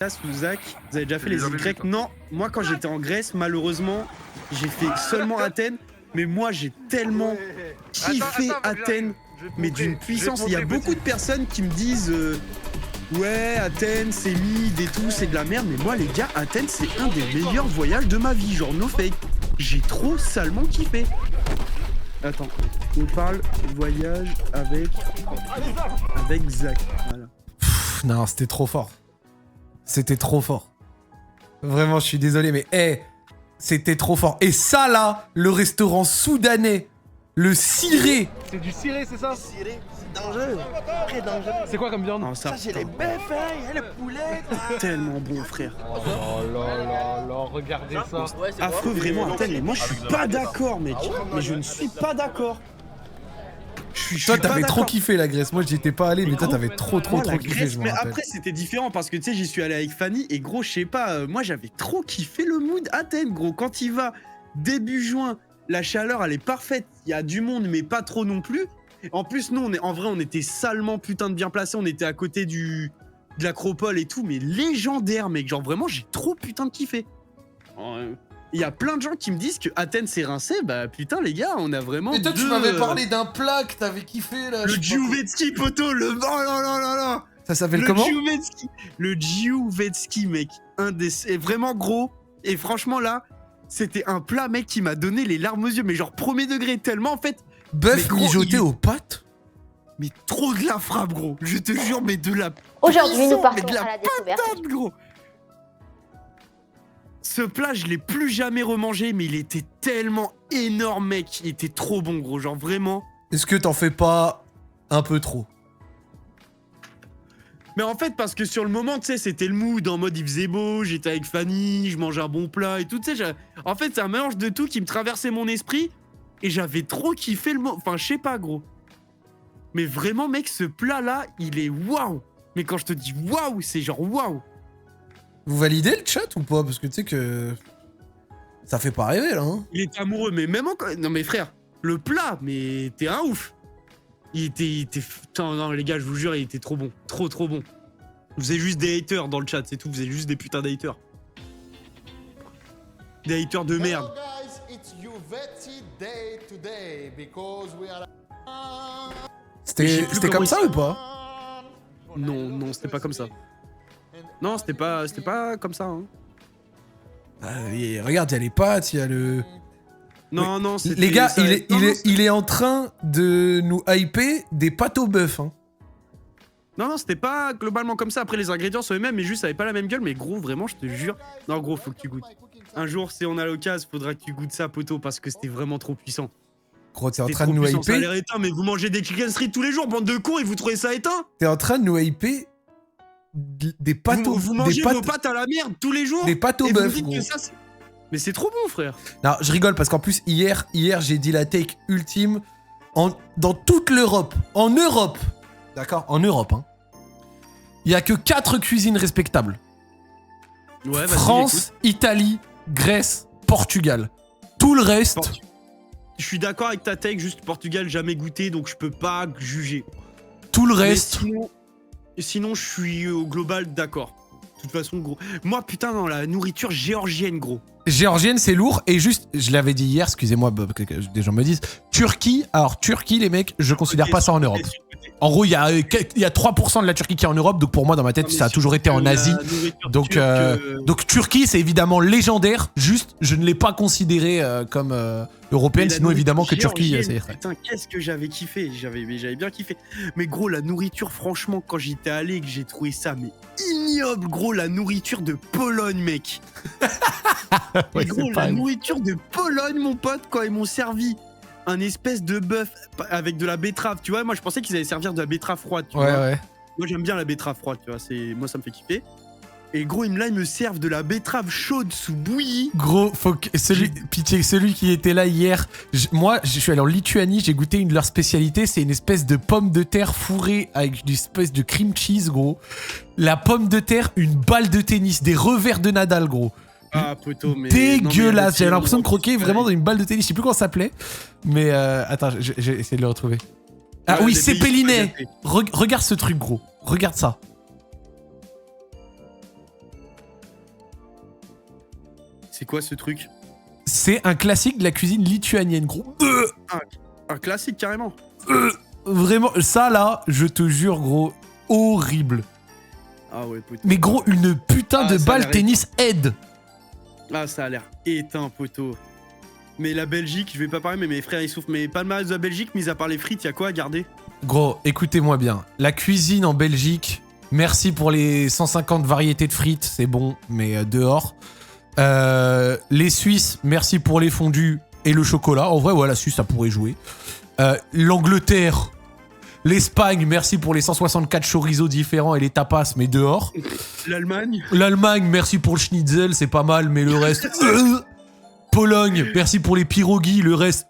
Tass ou Zach, vous avez déjà fait les Y? Non, moi quand j'étais en Grèce, malheureusement, j'ai fait seulement Athènes, mais moi j'ai tellement kiffé Athènes, mais d'une puissance. Il y a beaucoup de personnes qui me disent ouais, Athènes c'est mid et tout, c'est de la merde, mais moi les gars, Athènes c'est un des meilleurs voyages de ma vie, genre no fake. J'ai trop salement kiffé. Attends, on parle voyage avec Zach, voilà. Pff, non, c'était trop fort. C'était trop fort. Vraiment, je suis désolé, mais c'était trop fort. Et ça, là, le restaurant soudanais, le ciré. C'est du ciré, c'est ça? Ciré, c'est dangereux. Très dangereux. C'est quoi comme viande? Non, Ça, c'est les bœufs, hein, le poulet. tellement bon, frère. Oh là là là, regardez ça. Affreux, vraiment, Athènes. Mais moi, je suis pas d'accord, mec. Mais je ne suis pas d'accord. Toi, t'avais trop kiffé la Grèce. Moi, j'y étais pas allé, mais toi, t'avais trop la kiffé, Grèce, je me mais rappelle. après, c'était différent parce que tu sais, j'y suis allé avec Fanny et gros, je sais pas, moi, j'avais trop kiffé le mood Athènes, gros. Quand il va début juin, la chaleur, elle est parfaite. Il y a du monde, mais pas trop non plus. En plus, nous, en vrai, on était salement putain de bien placés. On était à côté de l'acropole et tout, mais légendaire, mec. Genre, vraiment, j'ai trop putain de kiffé. Il y a plein de gens qui me disent que Athènes c'est rincé, bah putain les gars, on a vraiment. Mais toi, tu m'avais parlé d'un plat que t'avais kiffé là. Le Giuvetski, poto, le. Oh là là là là. Ça s'appelle comment? Le Giuvetski, mec. C'est vraiment gros. Et franchement là, c'était un plat, mec, qui m'a donné les larmes aux yeux, mais genre premier degré, tellement en fait. Bœuf mijoté aux pâtes? Mais trop de la frappe, gros. Je te jure, mais de la. Aujourd'hui, nous partons de la à la découverte. patate, gros. Ce plat, je l'ai plus jamais remangé, mais il était tellement énorme, mec. Il était trop bon, gros. Genre, vraiment. Est-ce que t'en fais pas un peu trop? Mais en fait, parce que sur le moment, tu sais, c'était le mood. En mode, il faisait beau, j'étais avec Fanny, je mangeais un bon plat et tout. Tu sais, en fait, c'est un mélange de tout qui me traversait mon esprit. Et j'avais trop kiffé le mot. Enfin, je sais pas, gros. Mais vraiment, mec, ce plat-là, il est waouh. Mais quand je te dis waouh, c'est genre waouh. Vous validez le chat ou pas? Parce que tu sais que... ça fait pas rêver, là, hein. Il était amoureux, mais même encore... Non, mais frère, le plat, mais t'es un ouf. Il était... Putain, non, les gars, je vous jure, il était trop bon. Trop bon. Vous êtes juste des haters dans le chat, c'est tout. Vous êtes juste des putains d'haters. Des haters de merde. C'était comme ça ou pas? Non, c'était pas comme ça. Non, c'était pas comme ça, hein. Regarde, il y a les pâtes, il y a le... Non, c'était... Les gars, ça... il est en train de nous hyper des pâtes au bœuf, hein. Non, c'était pas globalement comme ça. Après, les ingrédients sont les mêmes, mais juste, ça avait pas la même gueule. Mais gros, vraiment, je te jure... Non, gros, faut que tu goûtes. Un jour, si on a l'occasion, faudra que tu goûtes ça, poto, parce que c'était vraiment trop puissant. Gros, t'es en train de nous hyper... Ça a l'air éteint, mais vous mangez des chicken street tous les jours, bande de cons, et vous trouvez ça éteint? T'es en train de nous hyper des pâtes au... Vous mangez vos pâtes à la merde tous les jours? Des pâtes au bœuf, gros. Mais c'est trop bon, frère. Non, je rigole parce qu'en plus, hier j'ai dit la take ultime dans toute l'Europe. En Europe. D'accord? En Europe, hein. Il y a que 4 cuisines respectables. Ouais, France, Italie, Grèce, Portugal. Tout le reste... Je suis d'accord avec ta take, juste Portugal, jamais goûté, donc je peux pas juger. Tout le reste... Sinon, je suis au global d'accord. De toute façon, gros. Moi, putain, dans la nourriture géorgienne, gros. Géorgienne, c'est lourd. Et juste, je l'avais dit hier, excusez-moi, des gens me disent. Turquie, les mecs, je considère pas ça en Europe. En gros, il y a 3% de la Turquie qui est en Europe, donc pour moi, dans ma tête, ça a toujours été en Asie. Donc Turquie, c'est évidemment légendaire. Juste, je ne l'ai pas considéré comme européenne, sinon évidemment que Turquie, ça y est. Putain, qu'est-ce que j'avais kiffé. J'avais bien kiffé. Mais gros, la nourriture, franchement, quand j'étais allé et que j'ai trouvé ça, mais ignoble, gros, la nourriture de Pologne, mec. Ouais, gros, la nourriture de Pologne, mon pote, quand ils m'ont servi un espèce de bœuf avec de la betterave, tu vois. Moi, je pensais qu'ils allaient servir de la betterave froide, tu vois. Ouais. Moi, j'aime bien la betterave froide, tu vois. Moi, ça me fait kiffer. Et gros, ils me servent de la betterave chaude sous bouillie. Gros, faut que celui qui était là hier. Moi, je suis allé en Lituanie, j'ai goûté une de leurs spécialités. C'est une espèce de pomme de terre fourrée avec une espèce de cream cheese, gros. La pomme de terre, une balle de tennis, des revers de Nadal, gros. Ah, poto, mais... Dégueulasse, j'avais l'impression de croquer vraiment dans une balle de tennis, je sais plus comment ça s'appelait. Mais attends, j'ai essayé de le retrouver. Ah oui, c'est Pélinet. Regarde ce truc, gros. Regarde ça. C'est quoi ce truc? C'est un classique de la cuisine lituanienne, gros. Un classique, carrément. Vraiment, ça là, je te jure, gros, horrible. Ah ouais, poteau. Mais gros, une putain de ça a balle l'air tennis aide. Ah, ça a l'air éteint, poteau. Mais la Belgique, je vais pas parler, mais mes frères ils souffrent. Mais palmarès de la Belgique, mis à part les frites, y'a quoi à garder? Gros, écoutez-moi bien. La cuisine en Belgique, merci pour les 150 variétés de frites, c'est bon, mais dehors. Les Suisses, merci pour les fondus et le chocolat. En vrai, ouais, la Suisse, ça pourrait jouer. L'Angleterre, l'Espagne, merci pour les 164 chorizo différents et les tapas, mais dehors. L'Allemagne. L'Allemagne, merci pour le schnitzel, c'est pas mal, mais le reste... Pologne, merci pour les pierogies, le reste...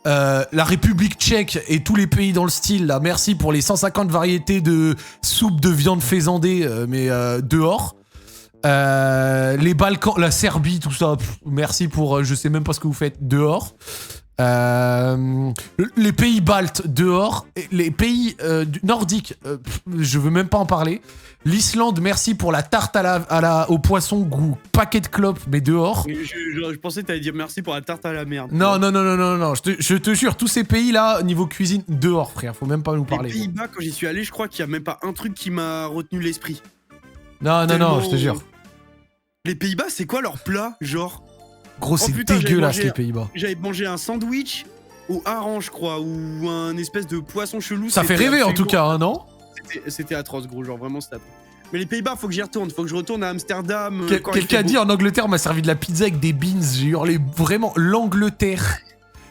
la République tchèque et tous les pays dans le style, là, merci pour les 150 variétés de soupe de viande faisandée, mais dehors. Les Balkans, la Serbie, tout ça, merci pour... je sais même pas ce que vous faites, dehors. Les pays baltes, dehors. Et les pays nordiques, je veux même pas en parler. L'Islande, merci pour la tarte au poisson goût paquet de clopes, mais dehors. Je pensais que t'allais dire merci pour la tarte à la merde. Non, je te jure, tous ces pays-là, niveau cuisine, dehors, frère, faut même pas nous parler. Les Pays-Bas, quand j'y suis allé, je crois qu'il y a même pas un truc qui m'a retenu l'esprit. Non, je te jure. Les Pays-Bas, c'est quoi leur plat, genre? Gros, c'est dégueulasse, les Pays-Bas. J'avais mangé un sandwich au hareng, je crois, ou un espèce de poisson chelou. Ça fait rêver, en tout cas, hein, non? C'était atroce, gros, genre vraiment c'était atroce. Mais les Pays-Bas, faut que j'y retourne, faut que je retourne à Amsterdam. Quelqu'un a dit en Angleterre, on m'a servi de la pizza avec des beans. J'ai hurlé vraiment l'Angleterre.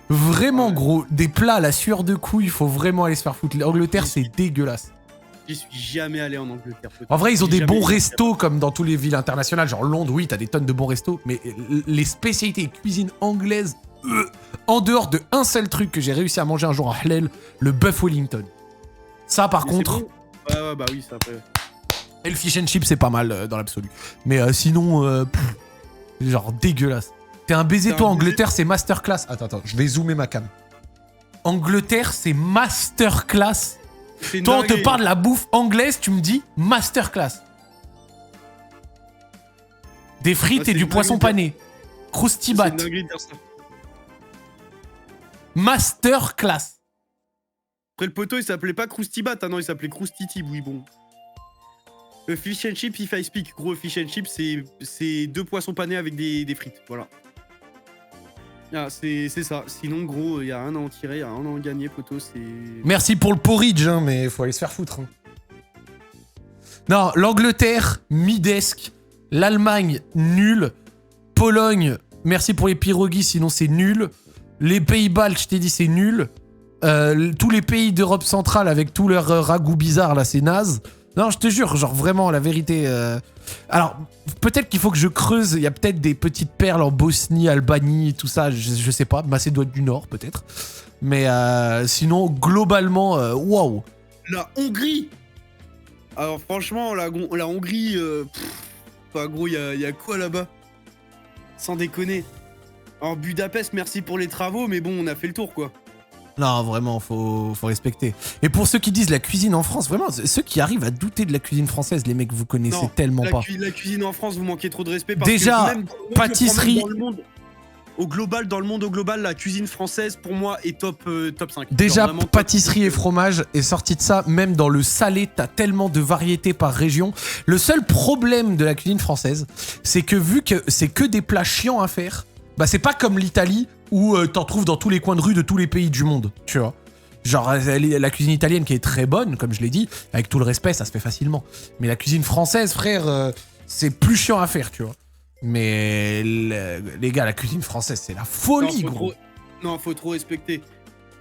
Vraiment, gros, des plats à la sueur de couille, faut vraiment aller se faire foutre. L'Angleterre, c'est dégueulasse. J'y suis jamais allé en Angleterre. En vrai, ils ont des bons restos comme dans toutes les villes internationales. Genre Londres, oui, t'as des tonnes de bons restos. Mais les spécialités cuisine anglaise, en dehors de un seul truc que j'ai réussi à manger un jour en halal, le bœuf Wellington. Ça, par contre... Bon. Ouais, bah oui, ça fait... Et le fish and chip, c'est pas mal dans l'absolu. Mais sinon, genre dégueulasse. T'es un baiser, toi, Angleterre, c'est masterclass. Attends, je vais zoomer ma cam. Angleterre, c'est masterclass. Toi, on te parle de la bouffe anglaise, tu me dis masterclass. Des frites et du poisson pané. Croustibat. Masterclass. Après, le poteau, il s'appelait pas Croustibat, hein, non, il s'appelait Croustiti, oui, bon. Le fish and chip, if I speak. Gros, fish and chip, c'est 2 poissons panés avec des frites, voilà. Ah, c'est ça. Sinon, gros, il y a un à en tirer, il y a un à en gagner, poteau, c'est... Merci pour le porridge, hein, mais faut aller se faire foutre. Hein. Non, l'Angleterre, midesque. L'Allemagne, nul. Pologne, merci pour les pierogies, sinon c'est nul. Les Pays-Bas, je t'ai dit, c'est nul. Tous les pays d'Europe centrale avec tous leurs ragoûts bizarres, là, c'est naze. Non, je te jure, genre vraiment, la vérité... Alors, peut-être qu'il faut que je creuse, il y a peut-être des petites perles en Bosnie, Albanie, tout ça, je sais pas, Macédoine du Nord, peut-être. Mais sinon, globalement, waouh. La Hongrie. Alors franchement, la Hongrie... Enfin, gros, il y a quoi là-bas? Sans déconner. Alors, Budapest, merci pour les travaux, mais bon, on a fait le tour, quoi. Non, vraiment, faut respecter. Et pour ceux qui disent la cuisine en France, vraiment, ceux qui arrivent à douter de la cuisine française, les mecs, vous connaissez tellement pas. La cuisine en France, vous manquez trop de respect. Parce déjà, que même, pâtisserie... dans le monde, dans le monde au global, la cuisine française, pour moi, est top 5. Déjà, pâtisserie et fromage est sorti de ça. Même dans le salé, t'as tellement de variétés par région. Le seul problème de la cuisine française, c'est que vu que c'est que des plats chiants à faire, bah c'est pas comme l'Italie où t'en trouves dans tous les coins de rue de tous les pays du monde, tu vois. Genre, la cuisine italienne qui est très bonne, comme je l'ai dit, avec tout le respect, ça se fait facilement. Mais la cuisine française, frère, c'est plus chiant à faire, tu vois. Mais les gars, la cuisine française, c'est la folie, gros. Non, faut trop respecter.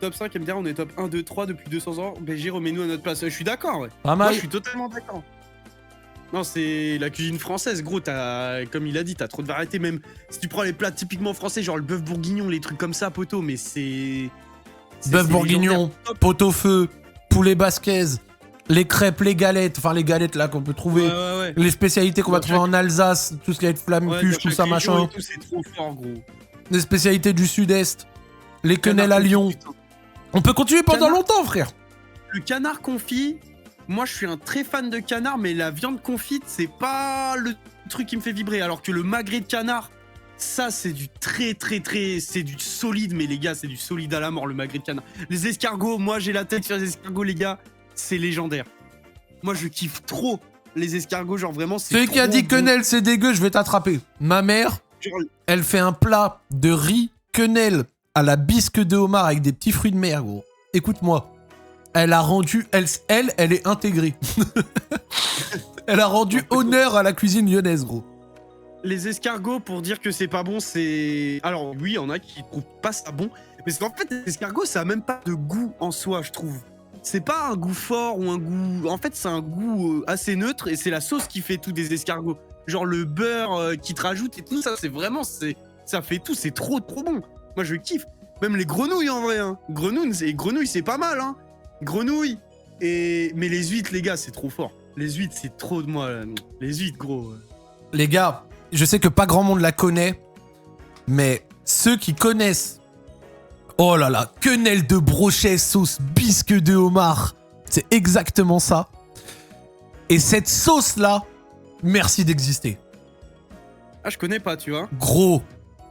Top 5, elle me dit, on est top 1, 2, 3 depuis 200 ans. BG, remets-nous à notre place. Je suis d'accord, ouais. Pas mal. Moi, je suis totalement d'accord. Non, c'est la cuisine française, gros. Comme il a dit, t'as trop de variétés. Même si tu prends les plats typiquement français, genre le bœuf bourguignon, les trucs comme ça, poteau, mais c'est... Bœuf bourguignon, pot-au-feu, poulet basquez, les crêpes, les galettes, enfin les galettes là qu'on peut trouver, ouais. Les spécialités qu'on va trouver en Alsace, tout ce qui va être flamme-cuche, tout ça, machin. C'est trop fort, gros. Les spécialités du sud-est, les quenelles à Lyon. On peut continuer pendant longtemps, frère. Le canard confit, moi je suis un très fan de canard, mais la viande confite, c'est pas le truc qui me fait vibrer. Alors que le magret de canard, Ça, c'est du c'est du solide, mais les gars, c'est du solide à la mort, le magret de canard. Les escargots, moi, j'ai la tête sur les escargots, les gars, c'est légendaire. Moi, je kiffe trop les escargots, genre vraiment, c'est Celui qui a dit bon. quenelle, c'est dégueu, je vais t'attraper. Ma mère, Genre, elle fait un plat de riz quenelle à la bisque de homard avec des petits fruits de mer, gros. Écoute-moi. Elle a rendu... Elle est intégrée. Elle a rendu honneur à la cuisine lyonnaise, gros. les escargots, pour dire que c'est pas bon, c'est... Alors, oui, il y en a qui trouvent pas ça bon, mais c'est qu'en fait, les escargots, ça a même pas de goût en soi, je trouve. C'est pas un goût fort ou un goût... En fait, c'est un goût assez neutre, et c'est la sauce qui fait tout des escargots. Genre le beurre qui te rajoute et tout ça, c'est vraiment... Ça fait tout, c'est trop bon. Moi, je kiffe. Même les grenouilles, en vrai. Hein. Grenouilles, c'est pas mal, hein. Grenouilles. Mais les huîtres, les gars, c'est trop fort. Les huîtres, c'est trop de moi. Les huîtres, gros. Les gars, je sais que pas grand monde la connaît, mais ceux qui connaissent... Oh là là, quenelle de brochet sauce bisque de homard. C'est exactement ça. Et cette sauce-là, merci d'exister. Ah, je connais pas, tu vois. Gros,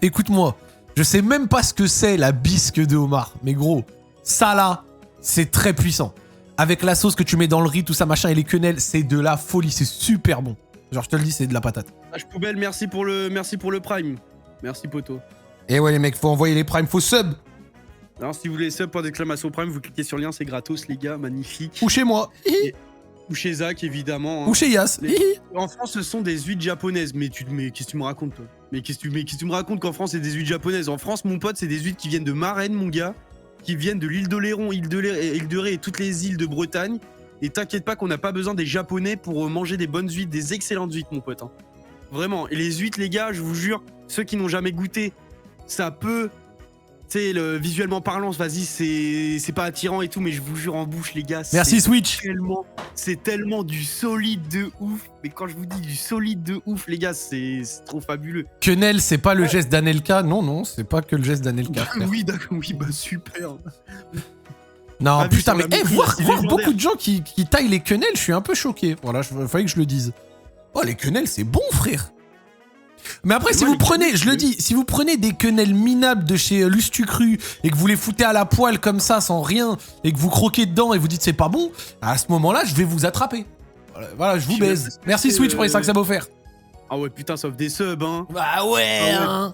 écoute-moi. Je sais même pas ce que c'est la bisque de homard. Mais gros, ça là, c'est très puissant. Avec la sauce que tu mets dans le riz, tout ça, machin, et les quenelles, c'est de la folie. C'est super bon. Genre, je te le dis, c'est de la patate. H Poubelle, merci pour le prime. Merci, poto. Et ouais, les mecs, faut envoyer les primes, faut sub. Alors, si vous voulez sub pour d'exclamation prime, vous cliquez sur le lien, c'est gratos, les gars, magnifique. Ou chez moi. Hihi. Ou chez Zach, évidemment. Hein. Ou chez Yas. Hihi. En France, ce sont des huîtres japonaises. Mais qu'est-ce que tu me racontes, toi? Mais qu'est-ce que tu me racontes qu'en France, c'est des huîtres japonaises? En France, mon pote, c'est des huîtres qui viennent de Marennes, mon gars. Qui viennent de l'île d'Oléron, île de Ré et toutes les îles de Bretagne. Et t'inquiète pas qu'on n'a pas besoin des Japonais pour manger des bonnes huîtres, des excellentes huîtres, mon pote. Hein. Vraiment. Et les huîtres, les gars, je vous jure, ceux qui n'ont jamais goûté, ça peut... Tu sais, visuellement parlant, vas-y, c'est pas attirant et tout, mais je vous jure en bouche, les gars. Merci Switch. C'est tellement du solide de ouf. Mais quand je vous dis du solide de ouf, les gars, c'est trop fabuleux. Quenelle, c'est pas le geste d'Anelka. Non, c'est pas que le geste d'Anelka. Oui, d'accord, oui, bah super. Non, Ah, putain, mais sur la voir légendaire. beaucoup de gens qui taillent les quenelles, je suis un peu choqué. Voilà, fallait que je le dise. Oh, les quenelles, c'est bon, frère. Mais après, si moi, vous les prenez, quenelles, je le dis, si vous prenez des quenelles minables de chez Lustucru et que vous les foutez à la poêle comme ça, sans rien, et que vous croquez dedans et vous dites c'est pas bon, à ce moment-là, je vais vous attraper. Voilà, je vous baise. Merci Switch pour les 5 subs offerts. Ah ouais, putain, sauf des subs, hein. Bah ouais, hein.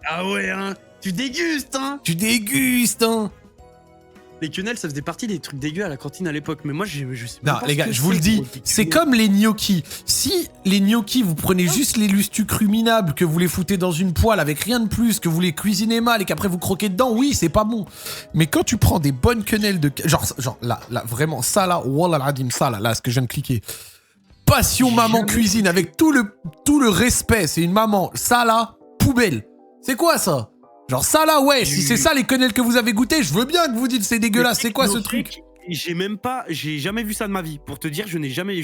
Ah ouais, hein. Tu dégustes, hein. Tu dégustes, hein. Les quenelles, ça faisait partie des trucs dégueux à la cantine à l'époque, mais moi, je sais Non, pas les ce gars, que je vous le dis, gros, des c'est quenelles. comme les gnocchis. Si les gnocchis, vous prenez juste les lustucru minables, que vous les foutez dans une poêle avec rien de plus, que vous les cuisinez mal et qu'après vous croquez dedans, oui, c'est pas bon. Mais quand tu prends des bonnes quenelles de... Genre là, vraiment, ça là, wallah al-adim, ça là, ce que je viens de cliquer. Passion maman cuisine, avec tout le respect, c'est une maman. Ça là, poubelle. C'est quoi ça? Genre ça là, ouais, si c'est ça les quenelles que vous avez goûté, je veux bien que vous dites c'est dégueulasse, c'est quoi ce truc? J'ai jamais vu ça de ma vie. Pour te dire, je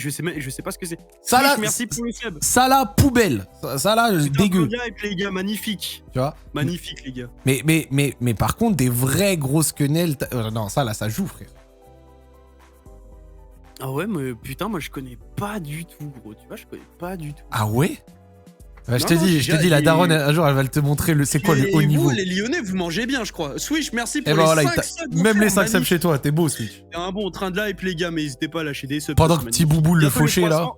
sais pas ce que c'est. Ça là, merci pour le sub. ça là, poubelle. Ça là, dégueu. Et puis les gars, magnifique. Tu vois? Magnifique, les gars. Mais par contre, des vraies grosses quenelles... non, ça là, ça joue, frère. Ah ouais, mais putain, moi je connais pas du tout, gros. Tu vois, je connais pas du tout. Ah ouais? Ouais, je Non, te dis, la daronne, un jour, elle va te montrer c'est quoi le haut Et niveau. vous, les Lyonnais, vous mangez bien, je crois. Switch, merci pour Et ben les voilà, 5 subs. même les 5 5 subs chez toi, t'es beau, Switch. un bon train de live, les gars, mais n'hésitez pas à lâcher des subs. Pendant c'est que petit magnifique. bouboule le Bientôt les fauché, là. 300.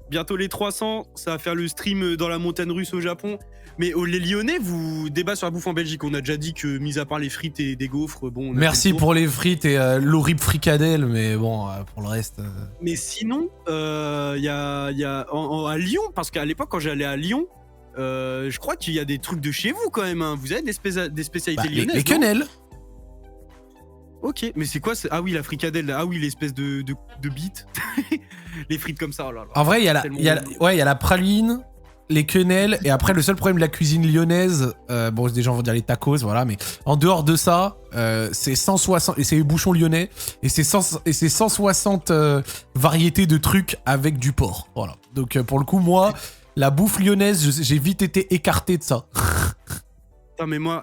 Bientôt les 300, ça va faire le stream dans la montagne russe au Japon. Mais les Lyonnais, vous débat sur la bouffe en Belgique. On a déjà dit que, mis à part les frites et des gaufres, bon. on a Merci fait le tour. pour les frites et l'horrible fricadelle, mais bon, pour le reste... Mais sinon, il y a à Lyon, parce qu'à l'époque, quand j'allais à Lyon, je crois qu'il y a des trucs de chez vous quand même. Hein. Vous avez des spécialités Bah, lyonnaises. les non quenelles. Ok, mais c'est quoi Ah oui, la fricadelle. Ah oui, l'espèce de bite. Les frites comme ça. Oh là là. En vrai, il y a Tellement il y a la praline, les quenelles, et après, le seul problème de la cuisine lyonnaise, bon, des gens vont dire les tacos, voilà, mais en dehors de ça, c'est 160, et c'est les bouchons lyonnais, et c'est 160 variétés de trucs avec du porc, voilà. Donc, pour le coup, moi, la bouffe lyonnaise, j'ai vite été écarté de ça.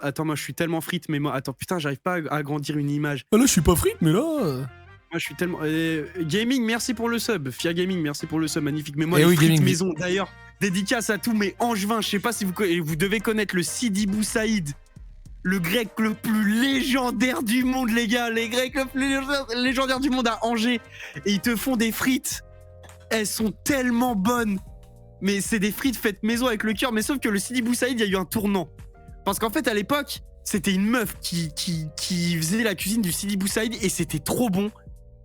Attends, moi, je suis tellement frite, mais moi, attends, putain, j'arrive pas à agrandir une image. Ah là, je suis pas frite, mais là... Moi, je suis tellement... Gaming, merci pour le sub. Fia Gaming, merci pour le sub, magnifique. Mais moi, Eh les oui, frites Gaming. maison, Dédicace à tous mes angevins. Je sais pas si vous devez connaître le Sidi Bou Saïd. Le grec le plus légendaire du monde, les gars. Les grecs le plus légendaire du monde à Angers. Et ils te font des frites. Elles sont tellement bonnes. Mais c'est des frites faites maison avec le cœur. Mais sauf que le Sidi Bou Saïd, il y a eu un tournant. Parce qu'en fait, à l'époque, c'était une meuf qui faisait la cuisine du Sidi Bou Saïd. Et c'était trop bon.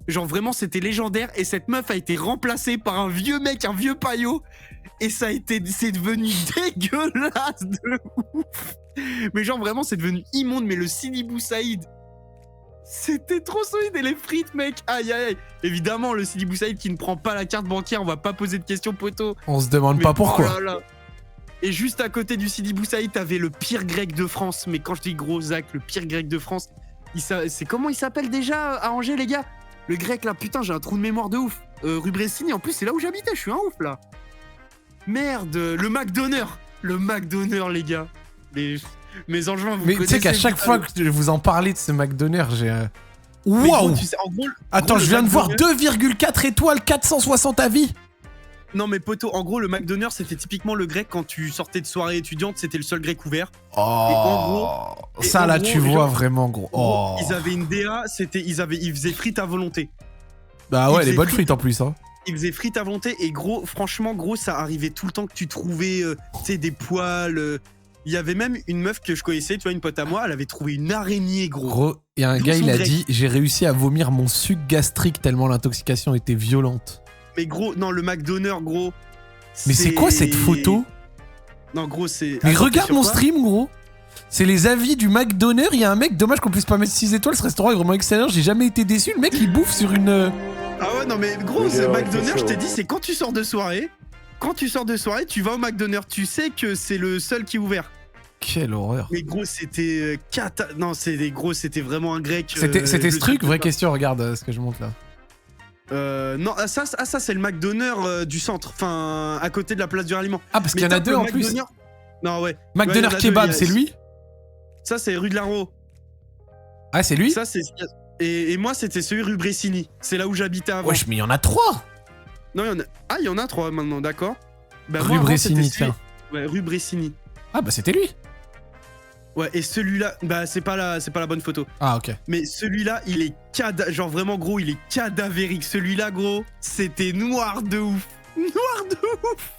Genre vraiment, c'était légendaire. Et cette meuf a été remplacée par un vieux mec, un vieux paillot. Et c'est devenu dégueulasse de ouf. Mais genre vraiment, c'est devenu immonde. Mais le Sidi Bou Saïd, c'était trop solide. Et les frites, mec, aïe aïe aïe. Évidemment, le Sidi Bou Saïd qui ne prend pas la carte bancaire, on va pas poser de questions, poteau. On se demande pas pourquoi. Oh là là. Et juste à côté du Sidi Bou Saïd, t'avais le pire grec de France. Mais quand je dis gros Zach, le pire grec de France, c'est comment il s'appelle déjà à Angers, les gars? Le grec là, putain, j'ai un trou de mémoire de ouf. Rue Bressini, en plus, c'est là où j'habitais, je suis un ouf là. Merde, le McDonald's. Le McDonald's, les gars. Mes angevins, vous Mais tu sais qu'à chaque fois que je vous en parlais de ce McDonald's, j'ai... Waouh! Attends, je viens de voir 2,4 étoiles, 460 avis. Non mais poto, en gros, le McDonald's, c'était typiquement le grec quand tu sortais de soirée étudiante, c'était le seul grec ouvert. Oh, et en gros, ça là, tu vois vraiment, gros. Oh. Ils avaient une DA, ils faisaient frites à volonté. Bah ouais, les bonnes frites en plus, hein. Ils faisaient frites à volonté et gros, franchement, gros, ça arrivait tout le temps que tu trouvais, tu sais, des poils. Il y avait même une meuf que je connaissais, tu vois, une pote à moi, elle avait trouvé une araignée, gros. Gros, il y a un gars, il a dit, j'ai réussi à vomir mon suc gastrique tellement l'intoxication était violente. Mais gros, non, le McDonald's, gros. Mais c'est quoi cette photo? Non, gros, c'est... Mais regarde mon stream, gros. C'est les avis du McDonald's. Il y a un mec, dommage qu'on puisse pas mettre 6 étoiles, ce restaurant est vraiment excellent. J'ai jamais été déçu. Le mec, il bouffe sur une... Ah ouais, non, mais gros, c'est McDonald's, je t'ai dit, c'est quand tu sors de soirée. Quand tu sors de soirée, tu vas au McDonald's. Tu sais que c'est le seul qui est ouvert. Quelle horreur. Mais gros, c'était... Non, c'était vraiment un grec... C'était ce truc, vraie question, regarde ce que je montre là. Non, ça c'est le McDonald's du centre, enfin à côté de la place du ralliement. Ah, parce qu'il y en a deux en plus. Non, ouais. McDonald's Kebab, c'est lui? Ça, c'est rue de l'Aro. Ah, c'est lui? Ça, c'est... Et moi, c'était celui rue Bressini. C'est là où j'habitais avant. Wesh, mais il y en a 3. Non, il y en a... Ah, il y en a 3 maintenant, d'accord. Bah, rue Bressini, tiens. Ouais, rue Bressini. Ah, bah c'était lui. Ouais, et celui-là, bah c'est pas la bonne photo. Ah, ok. Mais celui-là, il est genre vraiment gros, il est cadavérique. Celui-là, gros, c'était noir de ouf. Noir de ouf.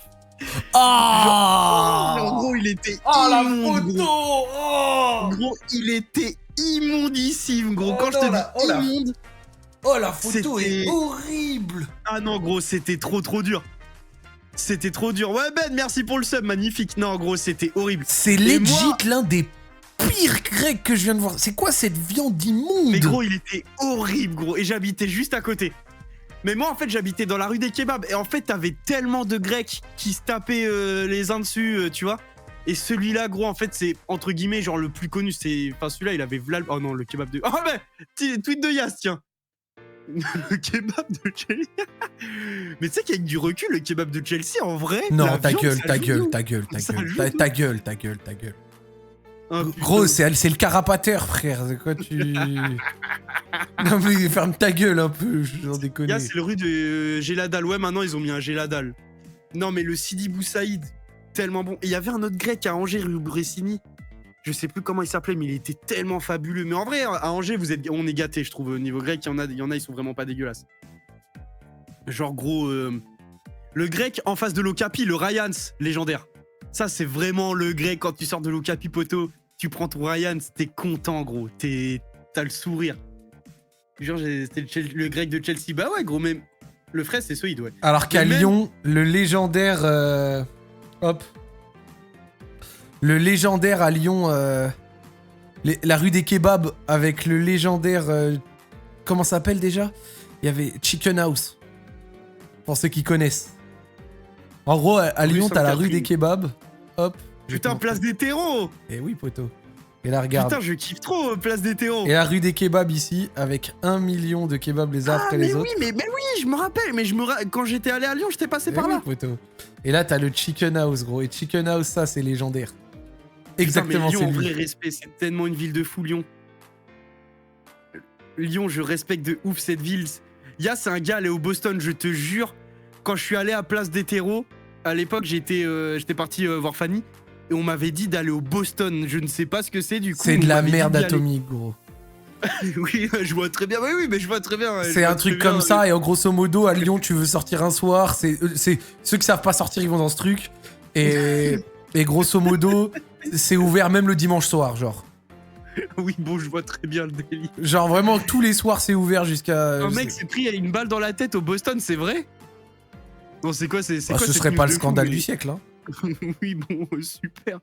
Genre, gros, il était immonde, la photo. gros. Gros, il était immondissime, gros. Quand je te dis immonde... Oh, la photo est horrible. Ah non, gros, c'était trop dur. C'était trop dur. Ouais, Ben, merci pour le sub, magnifique. Non, gros, c'était horrible. C'est legit l'un des pires grecs que je viens de voir. C'est quoi cette viande immonde? Mais gros, il était horrible, gros. Et j'habitais juste à côté. Mais moi, en fait, j'habitais dans la rue des kebabs. Et en fait, t'avais tellement de grecs qui se tapaient les uns dessus, tu vois. Et celui-là, gros, en fait, c'est entre guillemets, genre le plus connu. Enfin, celui-là, il avait Vlal. Oh non, le kebab de. Oh, mais tweet de Yas, tiens. Le kebab de Chelsea. Mais tu sais qu'avec du recul, le kebab de Chelsea, en vrai. Non, ta viande, gueule, ça ta joue. gueule, ta gueule, ta Ça gueule, joue. ta gueule, ta gueule, ta gueule. Oh, Gros, c'est le carapateur, frère. C'est quoi tu... Non mais ferme ta gueule un peu, j'en déconne. C'est le rue de Géladal. Ouais, maintenant ils ont mis un Géladal. Non mais le Sidi Bou Saïd, tellement bon. Et il y avait un autre grec à Angers, rue Bressini. Je sais plus comment il s'appelait, mais il était tellement fabuleux. Mais en vrai, à Angers, on est gâtés, je trouve. Au niveau grec, il y en a, ils sont vraiment pas dégueulasses. Genre gros, le grec en face de l'Okapi, le Ryans, légendaire. Ça, c'est vraiment le grec quand tu sors de l'Okapi, poto. Tu prends ton Ryans, t'es content, gros. T'as le sourire. Genre, c'était le grec de Chelsea. Bah ouais, gros, mais le frais, c'est solide, ouais. Alors qu'à Lyon, le légendaire... Hop. Le légendaire à Lyon... la rue des kebabs avec le légendaire... comment ça s'appelle déjà? Il y avait Chicken House. Pour ceux qui connaissent. En gros, à Lyon, t'as la rue des kebabs. Hop. Putain, place des terreaux. Eh oui, poto. Et là, regarde. Putain, je kiffe trop, place des terreaux. Et la rue des kebabs ici, avec 1 million de kebabs les uns après les autres. Mais oui, je me rappelle. Mais quand j'étais allé à Lyon, j'étais passé par oui, là. Poto. Et là, t'as le Chicken House, gros. Et Chicken House, ça, c'est légendaire. Exactement, c'est c'est Lyon, en lui. vrai respect, c'est tellement une ville de fou, Lyon. Lyon, je respecte de ouf cette ville. C'est un gars allé au Boston, je te jure. Quand je suis allé à Place des Terreaux, à l'époque, j'étais parti voir Fanny et on m'avait dit d'aller au Boston. Je ne sais pas ce que c'est du coup. C'est de on la m'avait dit merde d'y aller. atomique, gros. Oui, je vois très bien. Oui, mais je vois très bien. C'est un truc comme ça, et en grosso modo, à Lyon, tu veux sortir un soir, c'est ceux qui savent pas sortir, ils vont dans ce truc. Et grosso modo, c'est ouvert même le dimanche soir, genre. Oui, bon, je vois très bien le délire. Genre vraiment, tous les soirs, c'est ouvert jusqu'à... Un mec s'est pris une balle dans la tête au Boston, c'est vrai? Non, c'est quoi, c'est Ah, quoi ce cette serait news pas le de fou, scandale mais- du siècle, hein. Oui, bon, super.